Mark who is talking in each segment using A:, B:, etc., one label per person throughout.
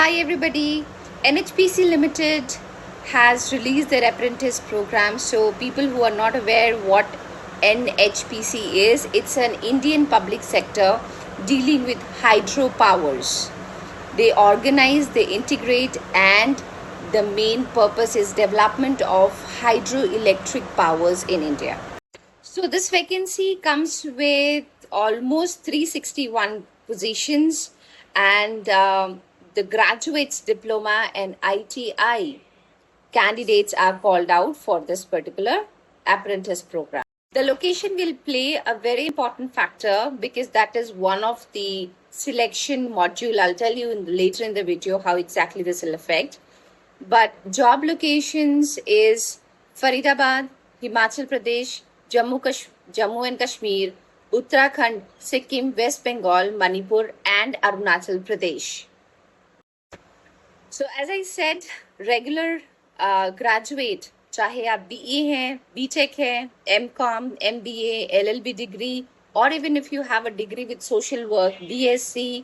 A: Hi everybody, NHPC Limited has released their apprentice program. So people who are not aware what NHPC is, it's an Indian public sector dealing with hydropowers. They organize, they integrate, and the main purpose is development of hydroelectric powers in India. So this vacancy comes with almost 361 positions, and the graduates diploma and ITI candidates are called out for this particular apprentice program. The location will play a very important factor because that is one of the selection module. I'll tell you later in the video how exactly this will affect. But job locations is Faridabad, Himachal Pradesh, Jammu and Kashmir, Uttarakhand, Sikkim, West Bengal, Manipur, and Arunachal Pradesh. So as I said, regular graduate, चाहे आप BE हैं, BTech है, MCom, MBA, LLB degree, or even if you have a degree with social work, BSc,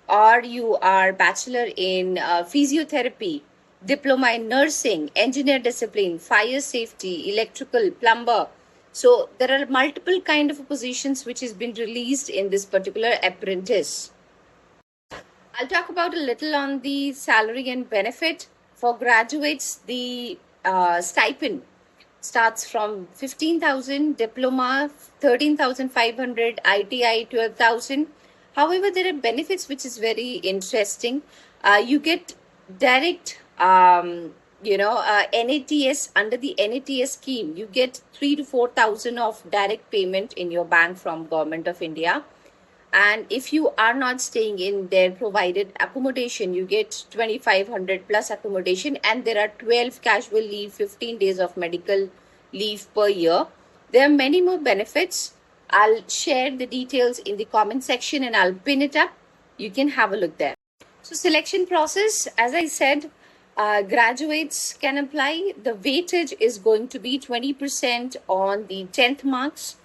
A: or you are bachelor in physiotherapy, diploma in nursing, engineer discipline, fire safety, electrical, plumber. So there are multiple kind of positions which has been released in this particular apprentice. I'll talk about a little on the salary and benefit. For graduates, the stipend starts from 15,000, diploma 13,500, ITI 12,000. However, there are benefits which is very interesting. You get direct, NATS, under the NATS scheme, you get 3,000 to 4,000 of direct payment in your bank from Government of India. And if you are not staying in their provided accommodation, you get 2,500 plus accommodation, and there are 12 casual leave, 15 days of medical leave per year. There are many more benefits. I'll share the details in the comment section and I'll pin it up. You can have a look there. So selection process, as I said, graduates can apply. The weightage is going to be 20% on the 10th marks,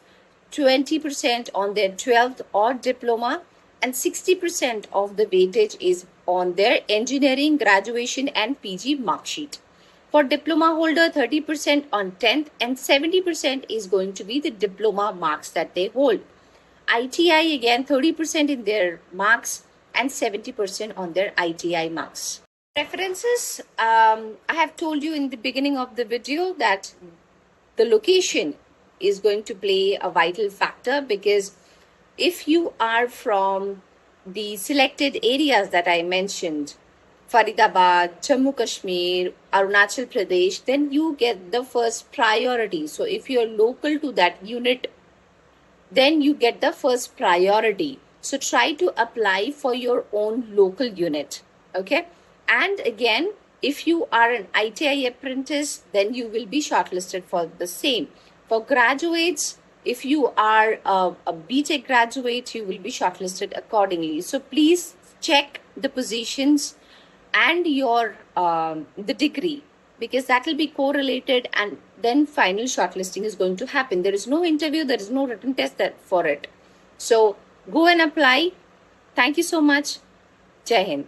A: 20% on their 12th or diploma, and 60% of the weightage is on their engineering, graduation and PG mark sheet. For diploma holder, 30% on 10th and 70% is going to be the diploma marks that they hold. ITI again, 30% in their marks and 70% on their ITI marks. References, I have told you in the beginning of the video that the location is going to play a vital factor, because if you are from the selected areas that I mentioned, Faridabad, Jammu Kashmir, Arunachal Pradesh, then you get the first priority. So if you're local to that unit, then you get the first priority. So try to apply for your own local unit. Okay. And again, if you are an ITI apprentice, then you will be shortlisted for the same. For graduates, if you are a BTech graduate, you will be shortlisted accordingly. So please check the positions and your the degree, because that will be correlated, and then final shortlisting is going to happen. There is no interview, there is no written test for it. So go and apply. Thank you so much. Jai Hind.